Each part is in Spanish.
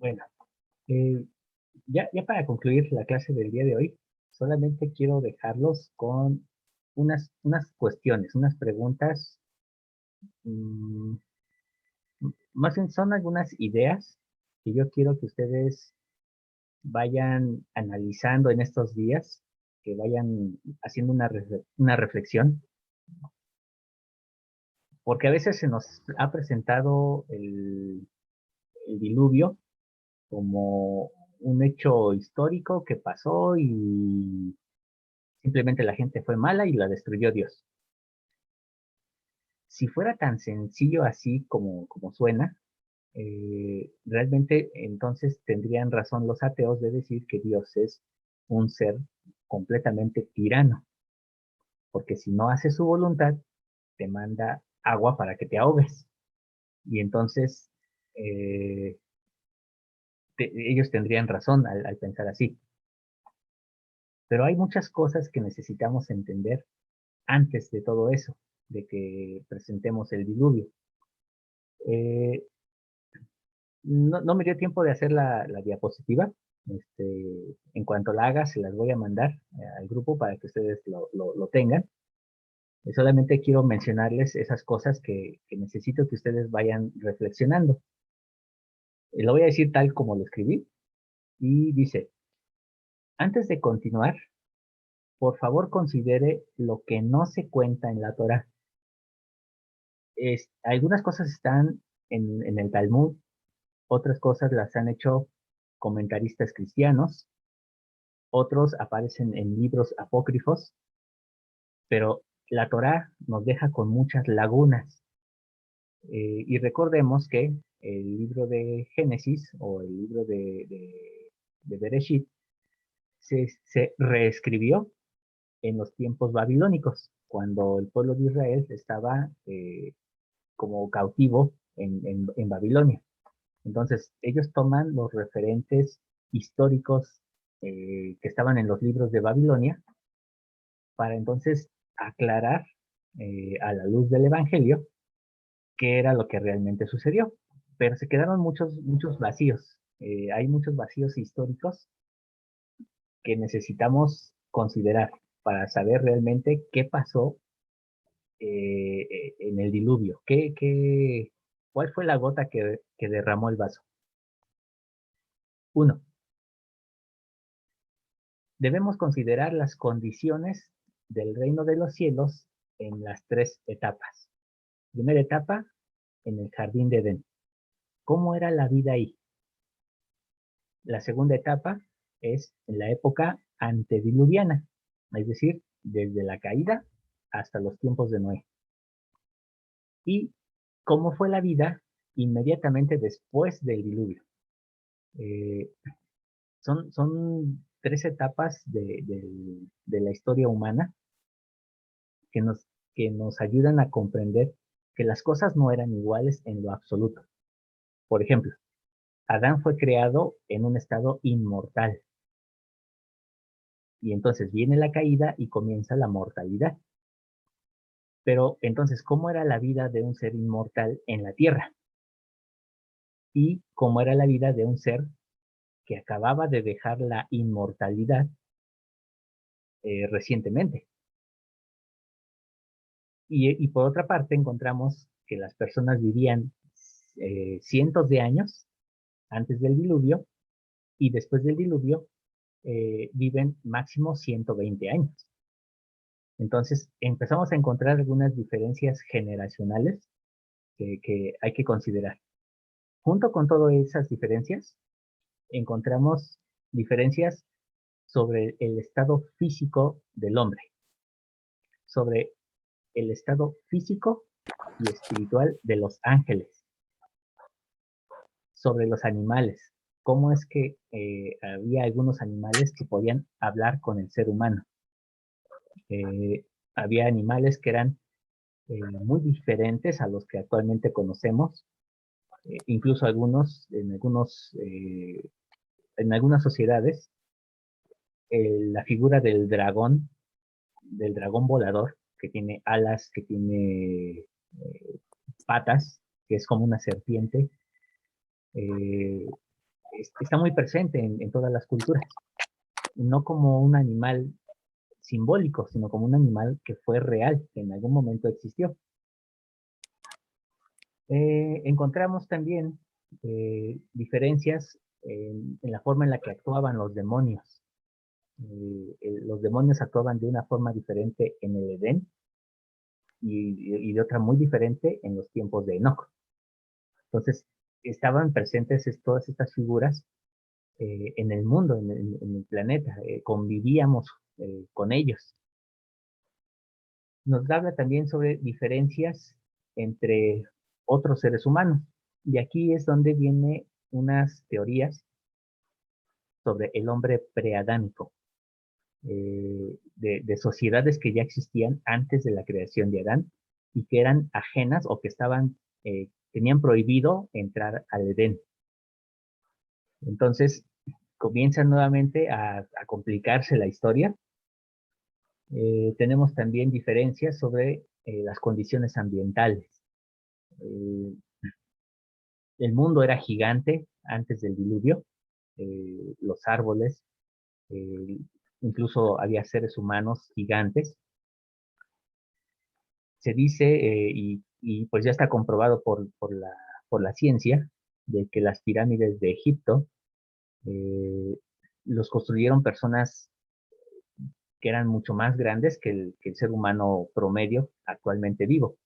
Bueno, eh, ya para concluir la clase del día de hoy, solamente quiero dejarlos con unas cuestiones, unas preguntas, mm, más bien son algunas ideas que yo quiero que ustedes vayan analizando en estos días, que vayan haciendo una reflexión, porque a veces se nos ha presentado el diluvio como un hecho histórico que pasó y simplemente la gente fue mala y la destruyó Dios. Si fuera tan sencillo así como suena, realmente entonces tendrían razón los ateos de decir que Dios es un ser completamente tirano, porque si no hace su voluntad, te manda agua para que te ahogues. Y entonces eh, ellos tendrían razón al pensar así. Pero hay muchas cosas que necesitamos entender antes de todo eso, de que presentemos el diluvio. Eh, no me dio tiempo de hacer la diapositiva. En cuanto la haga, se las voy a mandar al grupo para que ustedes lo tengan. Solamente quiero mencionarles esas cosas que necesito que ustedes vayan reflexionando. Lo voy a decir tal como lo escribí y dice, antes de continuar, por favor considere lo que no se cuenta en la Torah. Algunas cosas están en el Talmud, otras cosas las han hecho comentaristas cristianos, otros aparecen en libros apócrifos, pero la Torá nos deja con muchas lagunas. Y recordemos que el libro de Génesis o el libro de Bereshit se reescribió en los tiempos babilónicos, cuando el pueblo de Israel estaba como cautivo en Babilonia. Entonces, ellos toman los referentes históricos que estaban en los libros de Babilonia para entonces aclarar a la luz del Evangelio qué era lo que realmente sucedió. Pero se quedaron muchos vacíos. Hay muchos vacíos históricos que necesitamos considerar para saber realmente qué pasó en el diluvio, cuál fue la gota que derramó el vaso. Uno, debemos considerar las condiciones del reino de los cielos en las tres etapas. Primera etapa, en el jardín de Edén. ¿Cómo era la vida ahí? La segunda etapa es en la época antediluviana, es decir, desde la caída hasta los tiempos de Noé. ¿Y cómo fue la vida inmediatamente después del diluvio? Eh, son tres etapas de la historia humana que que nos ayudan a comprender que las cosas no eran iguales en lo absoluto. Por ejemplo, Adán fue creado en un estado inmortal y entonces viene la caída y comienza la mortalidad. Pero entonces, ¿cómo era la vida de un ser inmortal en la tierra? ¿Y cómo era la vida de un ser que acababa de dejar la inmortalidad recientemente? Y por otra parte, encontramos que las personas vivían cientos de años antes del diluvio y después del diluvio viven máximo 120 años. Entonces empezamos a encontrar algunas diferencias generacionales que hay que considerar. Junto con todas esas diferencias, encontramos diferencias sobre el estado físico del hombre, sobre el estado físico y espiritual de los ángeles, sobre los animales, cómo es que había algunos animales que podían hablar con el ser humano. Había animales que eran muy diferentes a los que actualmente conocemos, incluso en algunas sociedades, la figura del dragón volador, que tiene alas, que tiene patas, que es como una serpiente, eh, está muy presente en todas las culturas, no como un animal simbólico, sino como un animal que fue real, que en algún momento existió. Encontramos también diferencias en la forma en la que actuaban los demonios. Los demonios actuaban de una forma diferente en el Edén y de otra muy diferente en los tiempos de Enoch. Entonces, estaban presentes todas estas figuras en el mundo, en el planeta, convivíamos con ellos. Nos habla también sobre diferencias entre otros seres humanos. Y aquí es donde vienen unas teorías sobre el hombre preadámico, de sociedades que ya existían antes de la creación de Adán y que eran ajenas o que tenían prohibido entrar al Edén. Entonces, comienza nuevamente a complicarse la historia. Tenemos también diferencias sobre las condiciones ambientales. Eh, el mundo era gigante antes del diluvio, los árboles, eh, incluso había seres humanos gigantes. Se dice, y pues ya está comprobado por la ciencia, de que las pirámides de Egipto eh, los construyeron personas que eran mucho más grandes que el ser humano promedio actualmente vivo.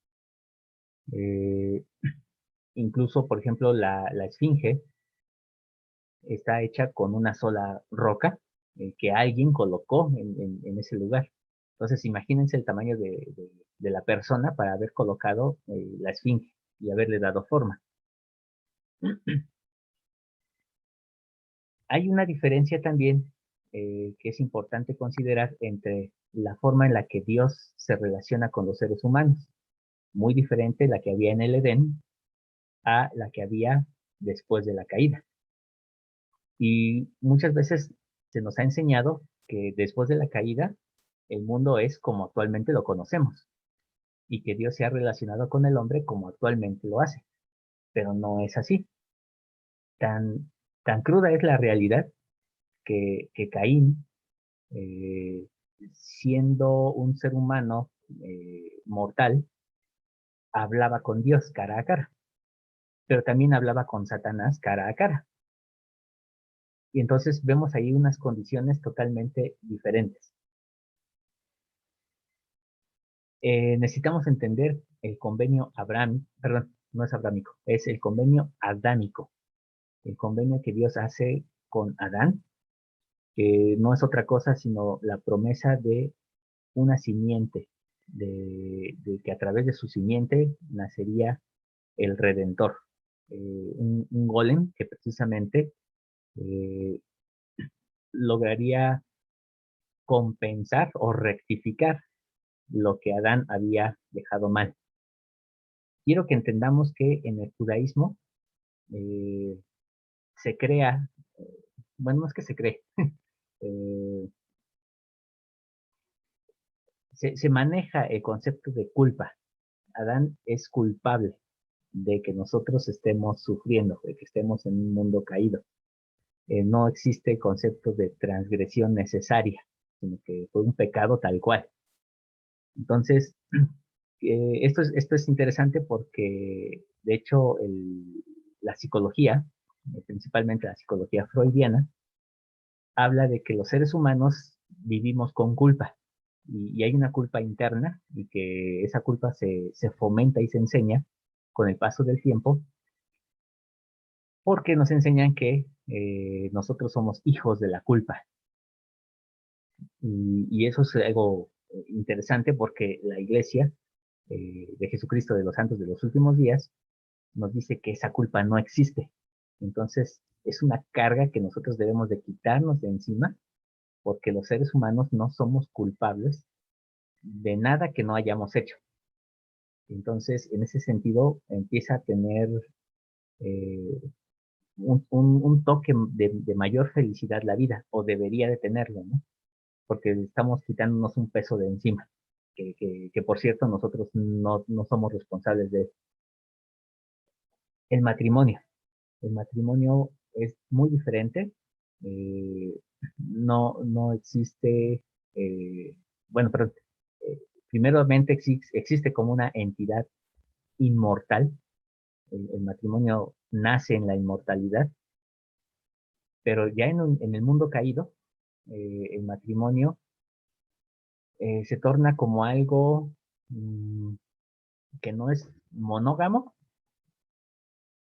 Eh, incluso, por ejemplo, la esfinge está hecha con una sola roca que alguien colocó en ese lugar. Entonces, imagínense el tamaño de la persona para haber colocado la esfinge y haberle dado forma. Hay una diferencia también que es importante considerar entre la forma en la que Dios se relaciona con los seres humanos, muy diferente la que había en el Edén a la que había después de la caída. Y muchas veces se nos ha enseñado que después de la caída el mundo es como actualmente lo conocemos y que Dios se ha relacionado con el hombre como actualmente lo hace, pero no es así. Tan, tan cruda es la realidad que Caín, eh, siendo un ser humano mortal, hablaba con Dios cara a cara, pero también hablaba con Satanás cara a cara. Y entonces vemos ahí unas condiciones totalmente diferentes. Necesitamos entender el convenio Abraham, perdón, no es abrámico, es el convenio adámico, el convenio que Dios hace con Adán, que no es otra cosa sino la promesa de una simiente, de que a través de su simiente nacería el Redentor, un golem que precisamente eh, lograría compensar o rectificar lo que Adán había dejado mal. Quiero que entendamos que en el judaísmo eh, se crea, bueno, no es que se cree, eh, se maneja el concepto de culpa. Adán es culpable de que nosotros estemos sufriendo, de que estemos en un mundo caído. No existe el concepto de transgresión necesaria, sino que fue un pecado tal cual. Entonces, esto es interesante porque, de hecho, la psicología, principalmente la psicología freudiana, habla de que los seres humanos vivimos con culpa y hay una culpa interna y que esa culpa se fomenta y se enseña con el paso del tiempo porque nos enseñan que nosotros somos hijos de la culpa. Y eso es algo interesante porque la iglesia de Jesucristo de los Santos de los Últimos Días nos dice que esa culpa no existe. Entonces, es una carga que nosotros debemos de quitarnos de encima porque los seres humanos no somos culpables de nada que no hayamos hecho. Entonces, en ese sentido, empieza a tener eh, un toque de mayor felicidad la vida, o debería de tenerlo, ¿no? Porque estamos quitándonos un peso de encima, que por cierto nosotros no somos responsables de el matrimonio. El matrimonio es muy diferente. Eh, no existe, bueno, pero primeramente existe como una entidad inmortal. El matrimonio nace en la inmortalidad, pero ya en el mundo caído, el matrimonio se torna como algo que no es monógamo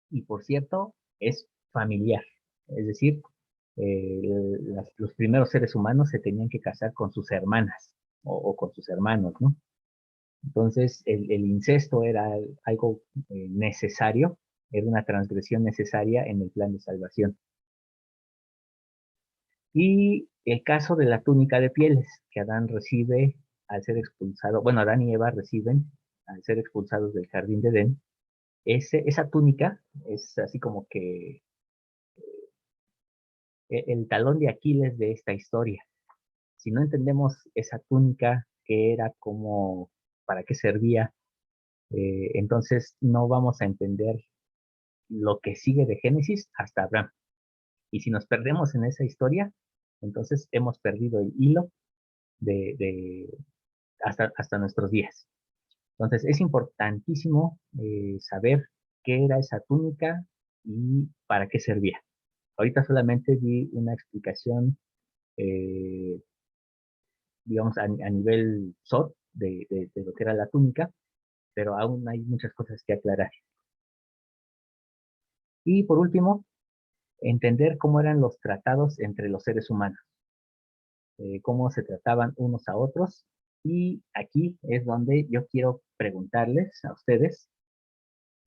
y, por cierto, es familiar. Es decir, los primeros seres humanos se tenían que casar con sus hermanas o con sus hermanos, ¿no? Entonces, el incesto era algo necesario, era una transgresión necesaria en el plan de salvación. Y el caso de la túnica de pieles que Adán recibe al ser expulsado, bueno, Adán y Eva reciben al ser expulsados del jardín de Edén. Esa túnica es así como que el talón de Aquiles de esta historia. Si no entendemos esa túnica, qué era, cómo, para qué servía, entonces no vamos a entender lo que sigue de Génesis hasta Abraham. Y si nos perdemos en esa historia, entonces hemos perdido el hilo de hasta nuestros días. Entonces es importantísimo saber qué era esa túnica y para qué servía. Ahorita solamente di una explicación, eh, digamos, a nivel SOT de lo que era la túnica, pero aún hay muchas cosas que aclarar. Y por último, entender cómo eran los tratados entre los seres humanos, cómo se trataban unos a otros. Y aquí es donde yo quiero preguntarles a ustedes,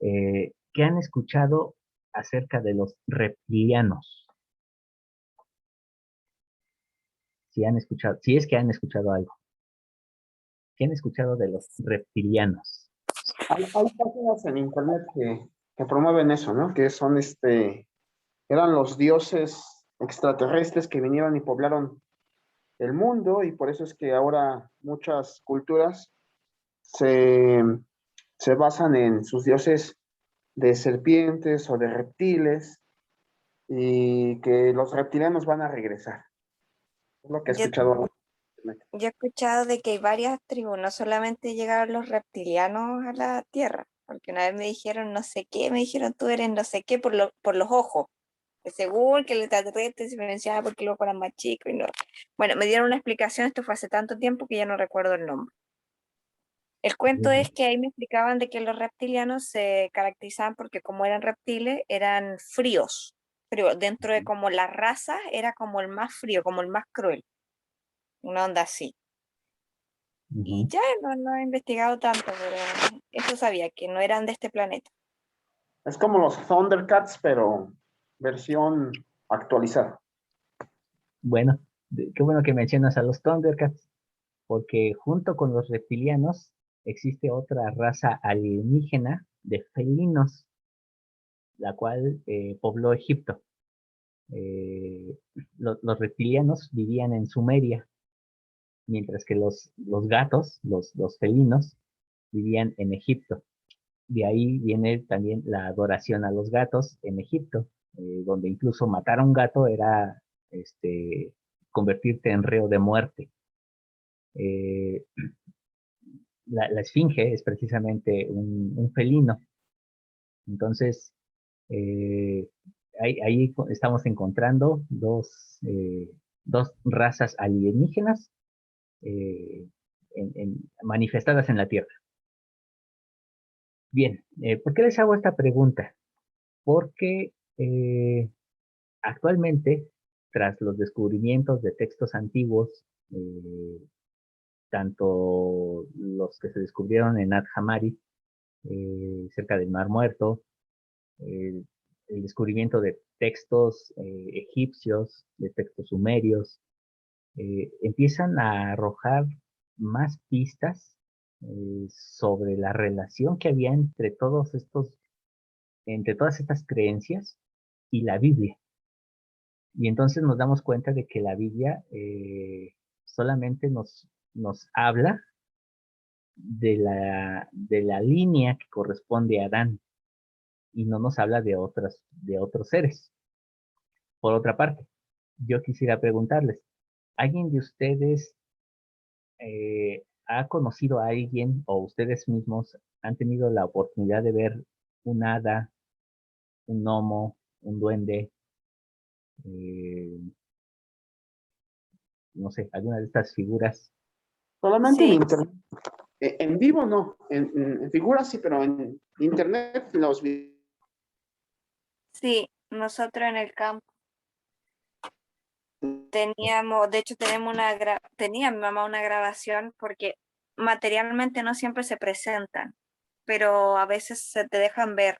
¿qué han escuchado acerca de los reptilianos? Si han escuchado, si es que han escuchado algo. ¿Qué han escuchado de los reptilianos? Hay páginas en internet que promueven eso, ¿no? Que son eran los dioses extraterrestres que vinieron y poblaron el mundo, y por eso es que ahora muchas culturas se, se basan en sus dioses de serpientes o de reptiles, y que los reptilianos van a regresar. Es lo que he Yo, escuchado. yo he escuchado de que hay varias tribus, no solamente llegaron los reptilianos a la Tierra, porque una vez me dijeron no sé qué, me dijeron tú eres no sé qué por los ojos, que según que el extraterrestre se diferenciaba porque los ojos eran más chicos y no. Bueno, me dieron una explicación, esto fue hace tanto tiempo que ya no recuerdo el nombre. El cuento es que ahí me explicaban de que los reptilianos se caracterizaban porque como eran reptiles, eran fríos, fríos. Dentro de como la raza era como el más frío, como el más cruel, una onda así. Y Ujú. ya no he investigado tanto, pero eso sabía, que no eran de este planeta. Es como los Thundercats, pero versión actualizada. Bueno, qué bueno que mencionas a los Thundercats, porque junto con los reptilianos existe otra raza alienígena de felinos, la cual pobló Egipto. Eh, los reptilianos vivían en Sumeria, mientras que los gatos, los felinos, vivían en Egipto. De ahí viene también la adoración a los gatos en Egipto, donde incluso matar a un gato era este, convertirte en reo de muerte. Eh, la esfinge es precisamente un felino. Entonces, eh, ahí estamos encontrando dos razas alienígenas eh, manifestadas en la Tierra. Bien, ¿por qué les hago esta pregunta? Porque actualmente, tras los descubrimientos de textos antiguos, tanto los que se descubrieron en Nag Hammadi, cerca del Mar Muerto, eh, el descubrimiento de textos egipcios, de textos sumerios, empiezan a arrojar más pistas sobre la relación que había entre todas estas creencias y la Biblia. Y entonces nos damos cuenta de que la Biblia solamente nos habla de la línea que corresponde a Adán y no nos habla de otros seres. Por otra parte, yo quisiera preguntarles, ¿alguien de ustedes ha conocido a alguien o ustedes mismos han tenido la oportunidad de ver un hada, un gnomo, un duende, eh, no sé, alguna de estas figuras? Solamente en Sí, internet. En vivo no, en figuras sí, pero en internet los vi. sí, nosotros en el campo teníamos, de hecho tenía mi mamá una grabación porque materialmente no siempre se presentan, pero a veces se te dejan ver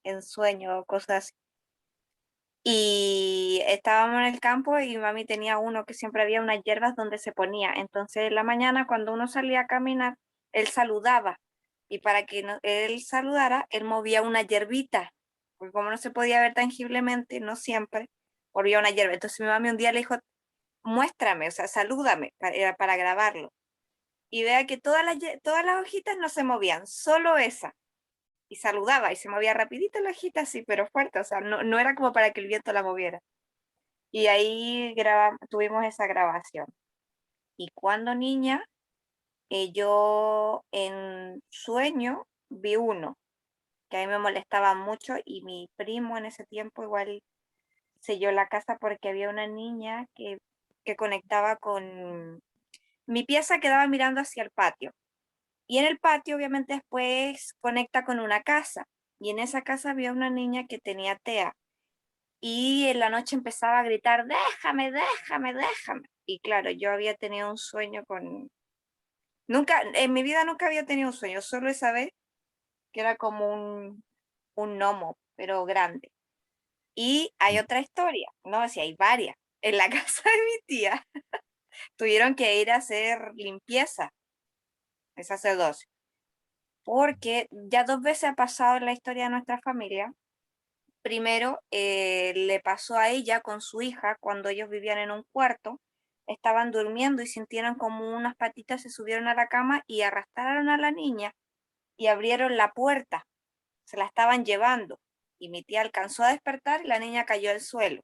en sueño o cosas así. Y estábamos en el campo y mami tenía uno que siempre había unas hierbas donde se ponía. Entonces en la mañana cuando uno salía a caminar, él saludaba. Y para que él saludara, él movía una hierbita. Porque como no se podía ver tangiblemente, no siempre, movía una hierba. Entonces mi mami un día le dijo, muéstrame, o sea, salúdame, era para grabarlo. Y vea que todas las hojitas no se movían, solo esa. Y saludaba y se movía rapidito la hojita así, pero fuerte, o sea, no era como para que el viento la moviera. Y ahí tuvimos esa grabación. Y cuando niña, yo en sueño vi uno que a mí me molestaba mucho y mi primo en ese tiempo igual selló la casa porque había una niña que conectaba con... Mi pieza quedaba mirando hacia el patio y en el patio obviamente después conecta con una casa y en esa casa había una niña que tenía TEA y en la noche empezaba a gritar, déjame, déjame, déjame. Y claro, yo había tenido un sueño con... Nunca, en mi vida nunca había tenido un sueño, solo esa vez que era como un gnomo, pero grande. Y hay otra historia, ¿no? Sí, hay varias. En la casa de mi tía tuvieron que ir a hacer limpieza, el sacerdocio, porque ya 2 veces ha pasado en la historia de nuestra familia. Primero, le pasó a ella con su hija cuando ellos vivían en un cuarto, estaban durmiendo y sintieron como unas patitas se subieron a la cama y arrastraron a la niña y abrieron la puerta, se la estaban llevando y mi tía alcanzó a despertar y la niña cayó al suelo.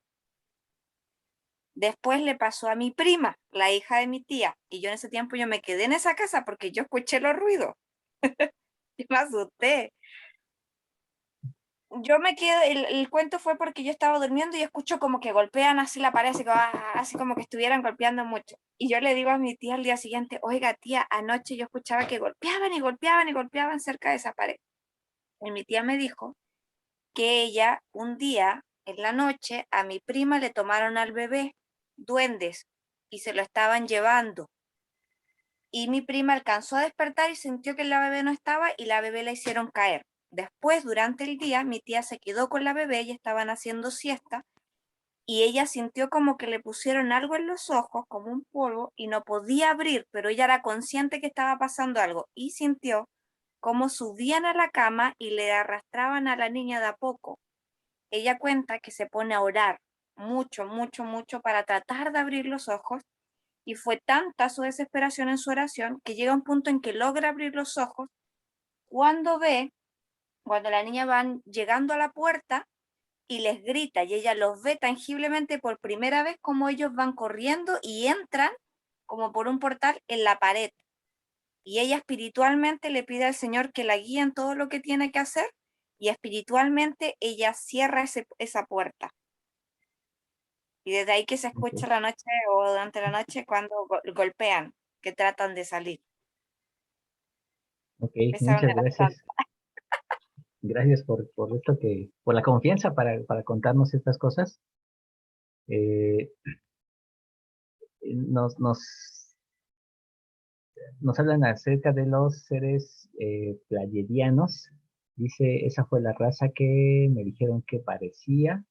Después le pasó a mi prima, la hija de mi tía, y yo en ese tiempo yo me quedé en esa casa porque yo escuché los ruidos y me asusté. Yo me quedé, el cuento fue porque yo estaba durmiendo y escucho como que golpean así la pared, así como que estuvieran golpeando mucho. Y yo le digo a mi tía al día siguiente, oiga tía, anoche yo escuchaba que golpeaban y golpeaban y golpeaban cerca de esa pared. Y mi tía me dijo que ella un día en la noche a mi prima le tomaron al bebé duendes y se lo estaban llevando. Y mi prima alcanzó a despertar y sintió que la bebé no estaba y la bebé la hicieron caer. Después, durante el día, mi tía se quedó con la bebé y estaban haciendo siesta y ella sintió como que le pusieron algo en los ojos, como un polvo, y no podía abrir, pero ella era consciente que estaba pasando algo y sintió como subían a la cama y le arrastraban a la niña de a poco. Ella cuenta que se pone a orar mucho, mucho, mucho para tratar de abrir los ojos y fue tanta su desesperación en su oración que llega un punto en que logra abrir los ojos cuando cuando la niña van llegando a la puerta y les grita y ella los ve tangiblemente por primera vez como ellos van corriendo y entran como por un portal en la pared. Y ella espiritualmente le pide al Señor que la guíe en todo lo que tiene que hacer y espiritualmente ella cierra esa puerta. Y desde ahí que se Ok, escucha la noche o durante la noche cuando golpean, que tratan de salir. ok, Esa es una muchas de las gracias. tantas. Gracias por esto por la confianza para contarnos estas cosas. Eh, nos, nos, nos hablan acerca de los seres pleiadianos. Dice, esa fue la raza que me dijeron que parecía.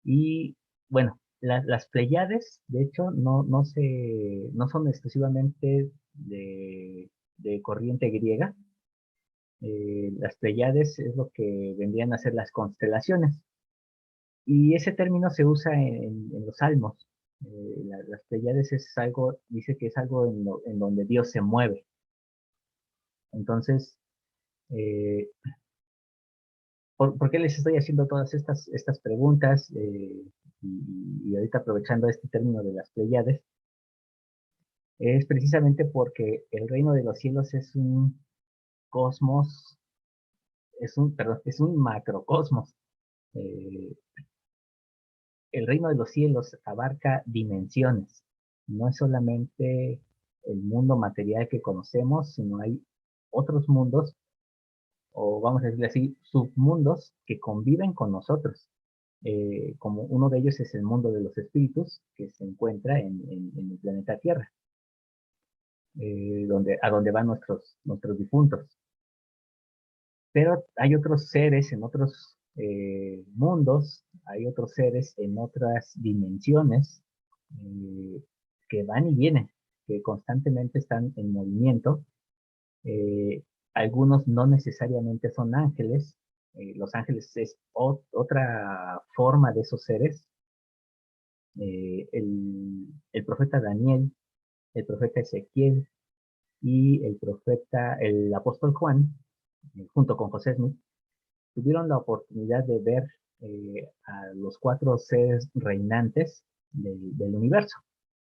Y bueno, las Pleiades, de hecho, no son exclusivamente de corriente griega. Las Pleiades es lo que vendrían a ser las constelaciones. Y ese término se usa en los salmos. Las Pleiades es algo, dice que es algo en donde Dios se mueve. Entonces, eh, ¿por qué les estoy haciendo todas estas preguntas? y ahorita aprovechando este término de las Pléyades, es precisamente porque el reino de los cielos es un cosmos, perdón, es un macrocosmos. Eh, el reino de los cielos abarca dimensiones. No es solamente el mundo material que conocemos, sino hay otros mundos, o vamos a decirle así, submundos que conviven con nosotros. Como uno de ellos es el mundo de los espíritus, que se encuentra en el planeta Tierra, a donde van nuestros difuntos. Pero hay otros seres en otros mundos, hay otros seres en otras dimensiones que van y vienen, que constantemente están en movimiento. Algunos no necesariamente son ángeles. Los ángeles es otra forma de esos seres. El profeta Daniel, el profeta Ezequiel y el apóstol Juan, junto con José Smith, tuvieron la oportunidad de ver a los 4 seres reinantes del universo.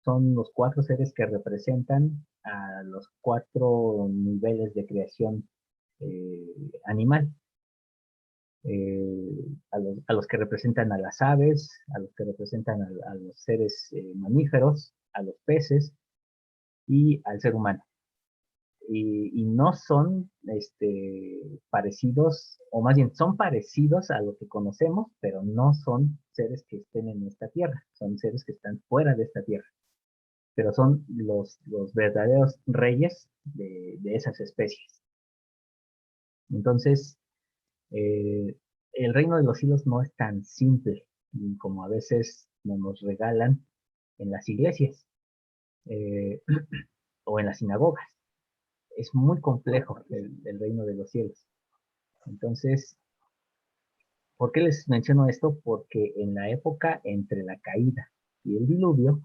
Son los 4 seres que representan a los 4 niveles de creación animal. A los que representan a las aves, a los que representan a los seres mamíferos, a los peces y al ser humano. Y no son parecidos, o más bien son parecidos a lo que conocemos, pero no son seres que estén en esta tierra, son seres que están fuera de esta tierra, pero son los verdaderos reyes de esas especies. Entonces, el reino de los cielos no es tan simple como a veces nos regalan en las iglesias o en las sinagogas. Es muy complejo el reino de los cielos. Entonces, ¿por qué les menciono esto? Porque en la época entre la caída y el diluvio,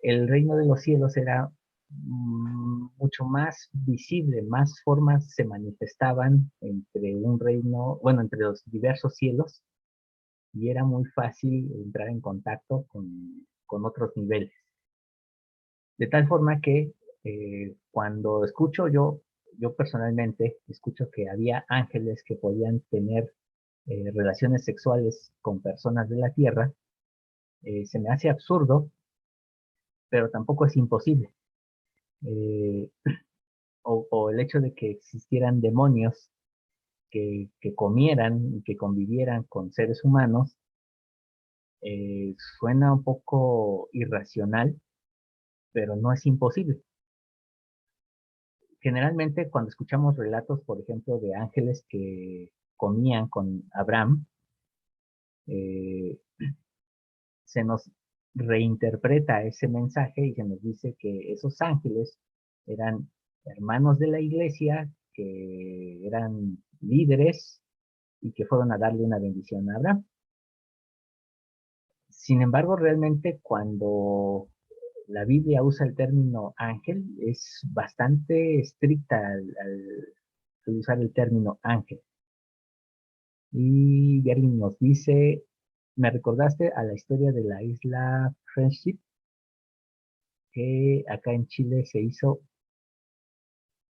el reino de los cielos era mucho más visible, más formas se manifestaban entre un reino, bueno, entre los diversos cielos, y era muy fácil entrar en contacto con otros niveles. De tal forma que cuando escucho yo personalmente escucho que había ángeles que podían tener relaciones sexuales con personas de la tierra, se me hace absurdo, pero tampoco es imposible. Eh, o el hecho de que existieran demonios que comieran y que convivieran con seres humanos, suena un poco irracional, pero no es imposible. Generalmente cuando escuchamos relatos, por ejemplo, de ángeles que comían con Abraham, eh, se nos reinterpreta ese mensaje y se nos dice que esos ángeles eran hermanos de la iglesia, que eran líderes y que fueron a darle una bendición a Abraham. Sin embargo, realmente cuando la Biblia usa el término ángel, es bastante estricta al usar el término ángel. Y Gary nos dice, me recordaste a la historia de la isla Friendship, que acá en Chile se hizo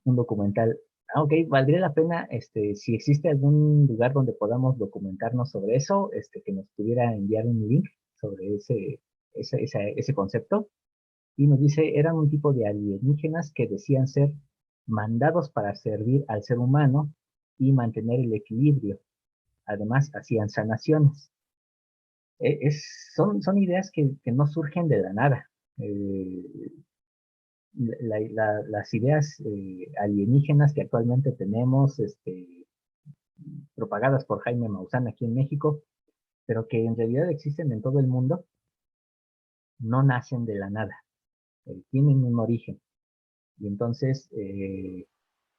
un documental. Ok, valdría la pena, si existe algún lugar donde podamos documentarnos sobre eso, que nos pudiera enviar un link sobre ese concepto. Y nos dice, eran un tipo de alienígenas que decían ser mandados para servir al ser humano y mantener el equilibrio. Además, hacían sanaciones. Son ideas que no surgen de la nada. Las ideas alienígenas que actualmente tenemos, propagadas por Jaime Maussan aquí en México, pero que en realidad existen en todo el mundo, no nacen de la nada, tienen un origen. Y entonces,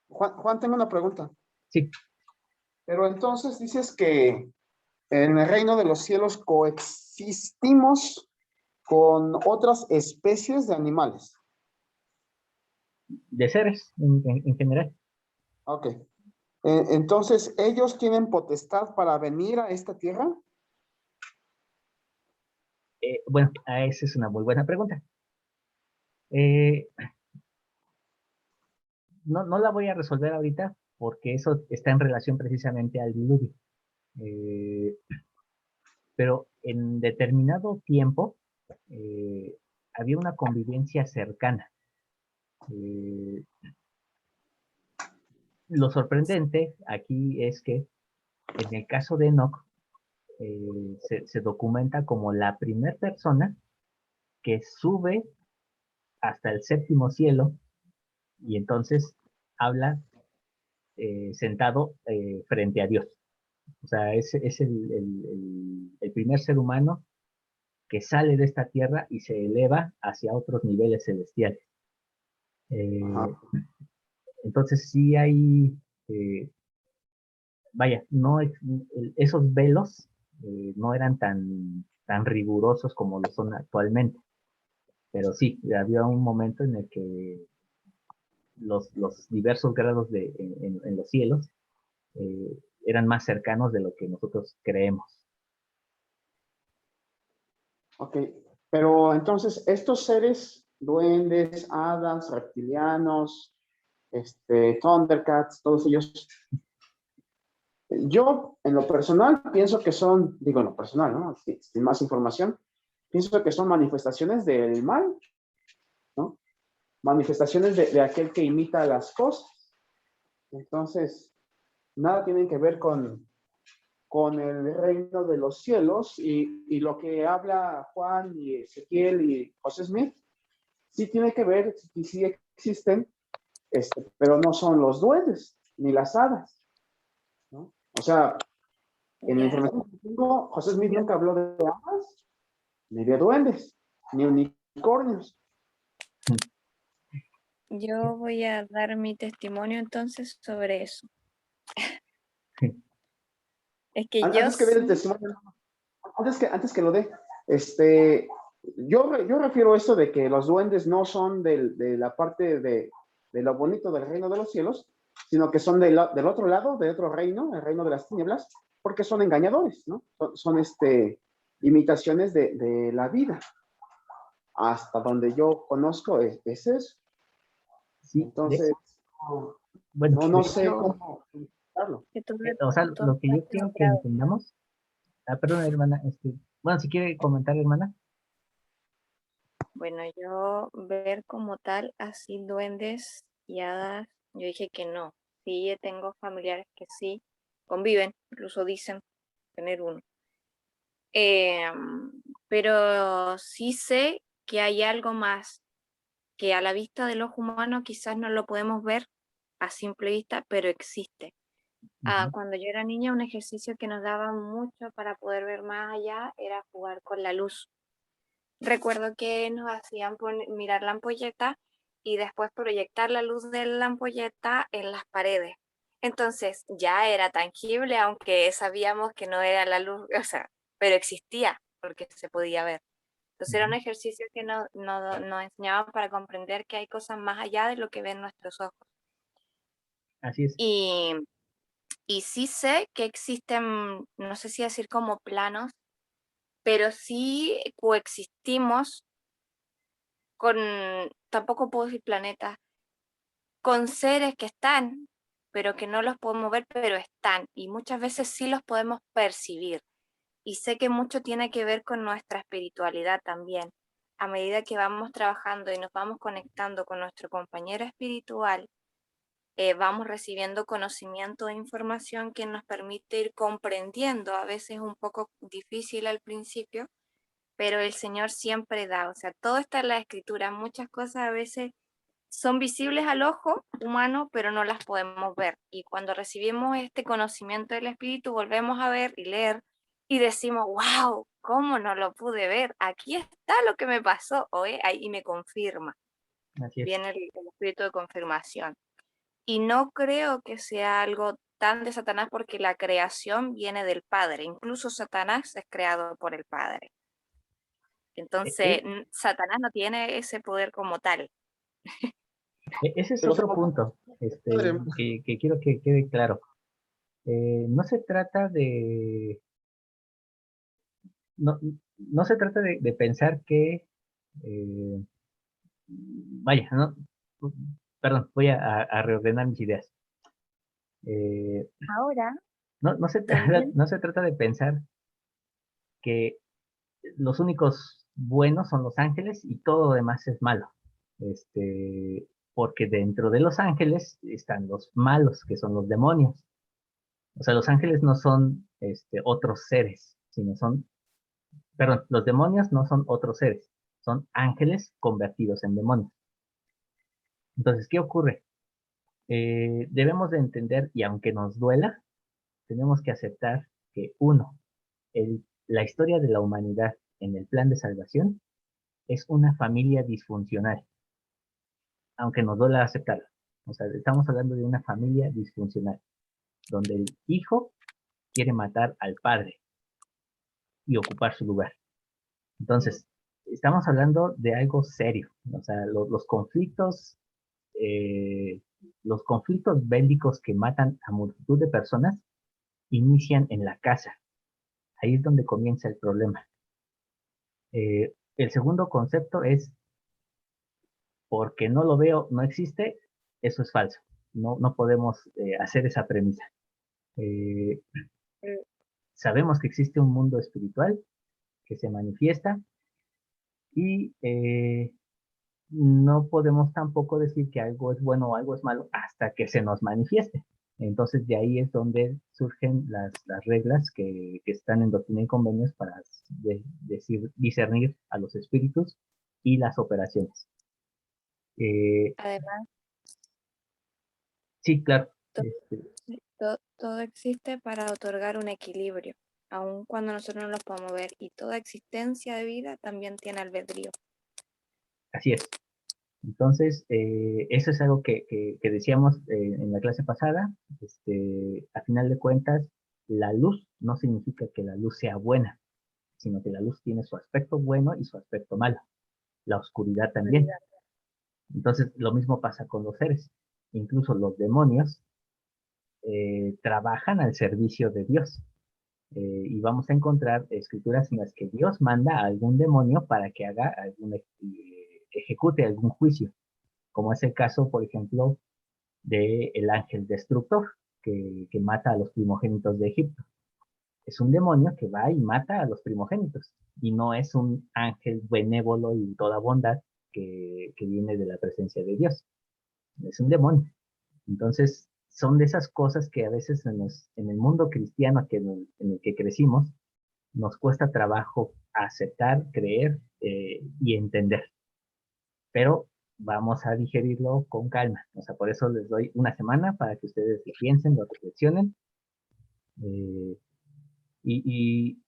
Juan, tengo una pregunta. sí. Pero entonces dices que en el reino de los cielos coexistimos con otras especies de animales. De seres en general. Ok. Entonces, ¿ellos tienen potestad para venir a esta tierra? Bueno, esa es una muy buena pregunta. Eh, no la voy a resolver ahorita porque eso está en relación precisamente al diluvio. Eh, pero en determinado tiempo había una convivencia cercana. Eh, lo sorprendente aquí es que en el caso de Enoch se documenta como la primera persona que sube hasta el séptimo cielo y entonces habla sentado frente a Dios. O sea, es el primer ser humano que sale de esta tierra y se eleva hacia otros niveles celestiales. Ajá. Entonces sí hay, vaya, no esos velos no eran tan rigurosos como lo son actualmente, pero sí, había un momento en el que los diversos grados en los cielos eran más cercanos de lo que nosotros creemos. Ok, pero entonces estos seres, duendes, hadas, reptilianos, Thundercats, todos ellos, yo en lo personal pienso que son, digo en lo personal, ¿no? Sin más información, pienso que son manifestaciones del mal, ¿no? Manifestaciones de aquel que imita las cosas. Entonces, nada tienen que ver con el reino de los cielos y lo que habla Juan y Ezequiel y José Smith, sí tiene que ver, y sí existen, pero no son los duendes ni las hadas, ¿no? O sea, en la Ya. información que tengo, José Smith nunca habló de hadas, ni de duendes, ni unicornios. Yo voy a dar mi testimonio entonces sobre eso. Es que yo Antes que dé el sí, testimonio, antes que lo dé, yo refiero esto de que los duendes no son de la parte de lo bonito del reino de los cielos, sino que son del otro lado, de otro reino, el reino de las tinieblas, porque son engañadores, ¿no? Son imitaciones de la vida. Hasta donde yo conozco es eso. Sí, Entonces, bueno, no de sé hecho, cómo explicarlo. que tú, o sea, tú lo que yo hablaste quiero que nombrado. entendamos, perdón, hermana, bueno, si quiere comentar, hermana. Bueno, yo ver como tal así duendes y hadas, yo dije que no. Sí, tengo familiares que sí conviven, incluso dicen tener uno. Pero sí sé que hay algo más que a la vista del ojo humano quizás no lo podemos ver a simple vista, pero existe. Ujú. Cuando yo era niña, un ejercicio que nos daba mucho para poder ver más allá era jugar con la luz. Recuerdo que nos hacían mirar la ampolleta y después proyectar la luz de la ampolleta en las paredes. Entonces ya era tangible, aunque sabíamos que no era la luz, o sea, pero existía porque se podía ver. Entonces era un Ujú. ejercicio que nos enseñaban para comprender que hay cosas más allá de lo que ven nuestros ojos. Así es. Y, y sí sé que existen, no sé si decir como planos, pero sí coexistimos con, tampoco puedo decir planetas, con seres que están, pero que no los podemos ver, pero están. Y muchas veces sí los podemos percibir. Y sé que mucho tiene que ver con nuestra espiritualidad también. A medida que vamos trabajando y nos vamos conectando con nuestro compañero espiritual, vamos recibiendo conocimiento e información que nos permite ir comprendiendo, a veces un poco difícil al principio, pero el Señor siempre da, o sea, todo está en la escritura, muchas cosas a veces son visibles al ojo humano, pero no las podemos ver. Y cuando recibimos este conocimiento del Espíritu, volvemos a ver y leer y decimos, wow, ¿cómo no lo pude ver? Aquí está lo que me pasó, y me confirma, Así es. viene el Espíritu de confirmación. Y no creo que sea algo tan de Satanás porque la creación viene del Padre, incluso Satanás es creado por el Padre. E- Entonces, e- Satanás no tiene ese poder como tal. ese es Pero otro punto padre, que quiero que quede claro. No se trata no, no se trata de pensar que, vaya, no, perdón, voy a reordenar mis ideas. Ahora No se trata, también, no se trata de pensar que los únicos buenos son los ángeles y todo lo demás es malo. Porque dentro de los ángeles están los malos, que son los demonios. O sea, los ángeles no son otros seres, sino son, perdón, los demonios no son otros seres, son ángeles convertidos en demonios. Entonces, ¿qué ocurre? Debemos de entender, y aunque nos duela, tenemos que aceptar que uno, la historia de la humanidad en el plan de salvación es una familia disfuncional, aunque nos duela aceptarlo. O sea, estamos hablando de una familia disfuncional, donde el hijo quiere matar al padre y ocupar su lugar. Entonces, estamos hablando de algo serio. O sea, eh, los conflictos bélicos que matan a multitud de personas inician en la casa. Ahí es donde comienza el problema. El segundo concepto es, porque no lo veo, no existe, eso es falso. No podemos hacer esa premisa. Eh, mm, Sabemos que existe un mundo espiritual que se manifiesta y no podemos tampoco decir que algo es bueno o algo es malo hasta que se nos manifieste. Entonces de ahí es donde surgen las reglas que están en Doctrina y Convenios para discernir a los espíritus y las operaciones. además, Sí, claro. to- todo existe para otorgar un equilibrio, aun cuando nosotros no los podemos ver, y toda existencia de vida también tiene albedrío. Así es. Entonces, eso es algo que decíamos en la clase pasada. A final de cuentas, la luz no significa que la luz sea buena, sino que la luz tiene su aspecto bueno y su aspecto malo. La oscuridad también. Entonces, lo mismo pasa con los seres. Incluso los demonios trabajan al servicio de Dios. Y vamos a encontrar escrituras en las que Dios manda a algún demonio para que haga ejecute algún juicio, como es el caso, por ejemplo, del ángel destructor, que mata a los primogénitos de Egipto. Es un demonio que va y mata a los primogénitos, y no es un ángel benévolo y toda bondad que viene de la presencia de Dios. Es un demonio. Entonces, son de esas cosas que a veces en el mundo cristiano en el que crecimos, nos cuesta trabajo aceptar, creer y entender. Pero vamos a digerirlo con calma. O sea, por eso les doy una semana para que ustedes lo piensen, lo reflexionen. eh, y, y-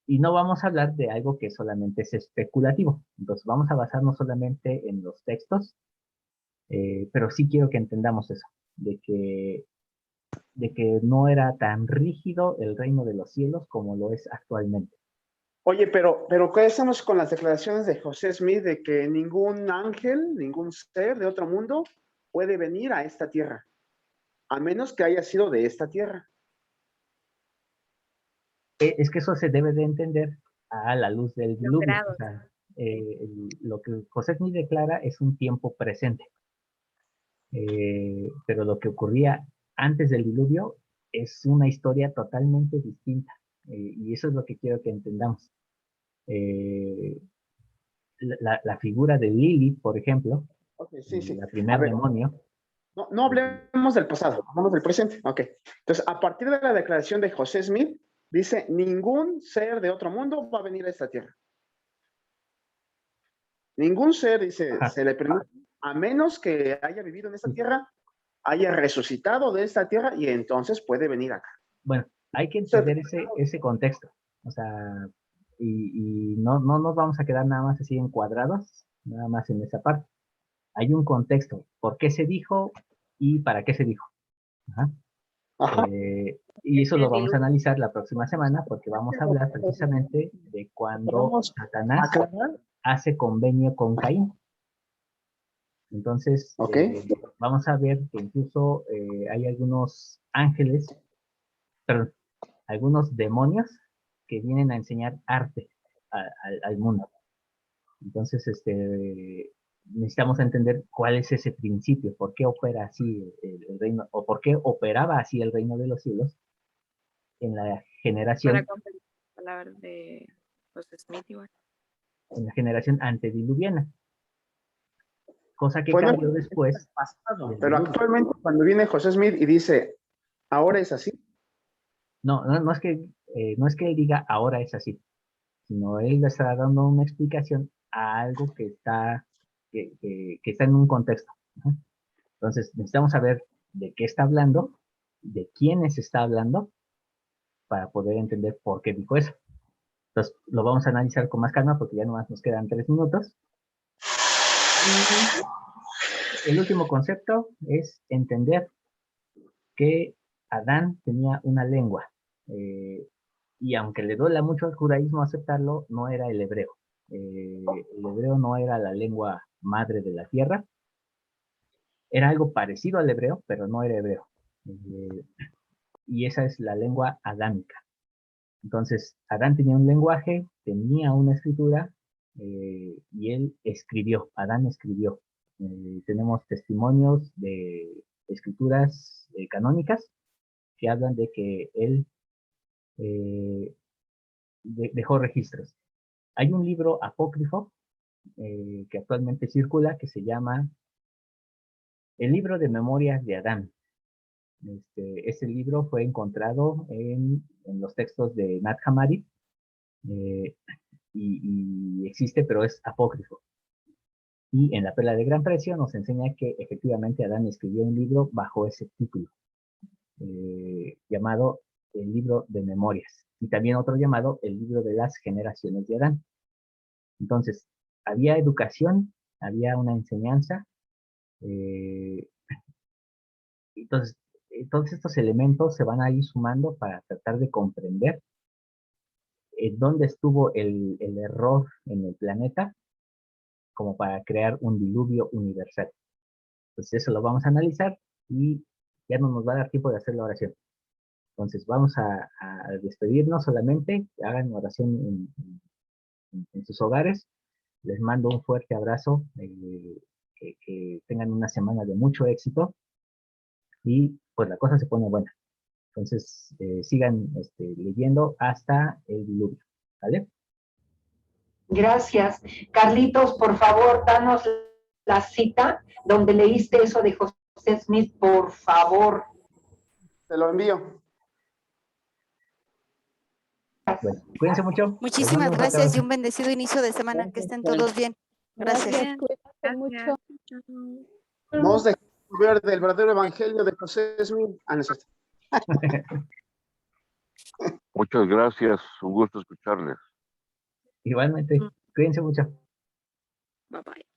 y no vamos a hablar de algo que solamente es especulativo. Entonces vamos a basarnos solamente en los textos, pero sí quiero que entendamos eso, de que no era tan rígido el reino de los cielos como lo es actualmente. Oye, pero ¿qué hacemos con las declaraciones de José Smith de que ningún ángel, ningún ser de otro mundo puede venir a esta tierra, a menos que haya sido de esta tierra? Es que eso se debe de entender a la luz del Los diluvio. O grados. sea, lo que José Smith declara es un tiempo presente. Pero lo que ocurría antes del diluvio es una historia totalmente distinta. Y eso es lo que quiero que entendamos. Eh, la figura de Lilith, por ejemplo, Ok, sí, sí. la A primer ver, demonio, no hablemos del pasado, hablamos del presente. Ok. Entonces, a partir de la declaración de José Smith, dice, ningún ser de otro mundo va a venir a esta tierra. Ningún ser, dice, ajá, se le permite, a menos que haya vivido en esta sí. tierra, haya resucitado de esta tierra y entonces puede venir acá. Bueno, hay que Entonces, entender ese contexto. O sea, y no nos vamos a quedar nada más así encuadrados, nada más en esa parte. Hay un contexto, por qué se dijo y para qué se dijo. Ajá. ajá. Y eso El lo vamos a diluvio. analizar la próxima semana porque vamos a hablar precisamente de cuando Vamos a Satanás aclarar. hace convenio con Caín. Entonces, Ok. vamos a ver que incluso hay algunos ángeles, perdón, algunos demonios que vienen a enseñar arte. al mundo. Entonces, necesitamos entender cuál es ese principio, por qué opera así el reino, o por qué operaba así el reino de los cielos en la generación, Para comprender las palabras de José Smith igual. en la generación antediluviana, cosa que Bueno, cambió después. pasado, del pero diluvio. actualmente cuando viene José Smith y dice, ahora es así. No es que él diga ahora es así, sino él le está dando una explicación a algo que está en un contexto. ¿No? Entonces, necesitamos saber de qué está hablando, de quiénes está hablando, para poder entender por qué dijo eso. Entonces, lo vamos a analizar con más calma porque ya nomás nos quedan 3 minutos. El último concepto es entender que Adán tenía una lengua. Y aunque le duela mucho al judaísmo aceptarlo, no era el hebreo. El hebreo no era la lengua madre de la tierra. Era algo parecido al hebreo, pero no era hebreo. Y esa es la lengua adámica. Entonces, Adán tenía un lenguaje, tenía una escritura, y él escribió, Adán escribió. Tenemos testimonios de escrituras canónicas que hablan de que él eh, dejó registros. Hay un libro apócrifo que actualmente circula que se llama El libro de memorias de Adán. Ese libro fue encontrado en los textos de Nat Hammadi y existe, pero es apócrifo. Y en La Perla de Gran Precio nos enseña que efectivamente Adán escribió un libro bajo ese título, llamado El libro de memorias, y también otro llamado El libro de las generaciones de Adán. Entonces, había educación, había una enseñanza, eh, entonces, todos estos elementos se van a ir sumando para tratar de comprender dónde estuvo el error en el planeta, como para crear un diluvio universal. Entonces, eso lo vamos a analizar y ya no nos va a dar tiempo de hacer la oración. Entonces, vamos a despedirnos solamente, hagan oración en sus hogares. Les mando un fuerte abrazo, que tengan una semana de mucho éxito y pues la cosa se pone buena. Entonces, sigan leyendo hasta el diluvio, ¿vale? Gracias. Carlitos, por favor, danos la cita donde leíste eso de José Smith, por favor. Te lo envío. Bueno, cuídense mucho. Muchísimas gracias y un bendecido inicio de semana. Que estén todos bien. Gracias. Bien, Cuídate mucho. Chao. No os dejemos ver del verdadero evangelio de José Smith. Ah, no es cierto. Muchas gracias, un gusto escucharles. Igualmente, cuídense mucho. Bye bye.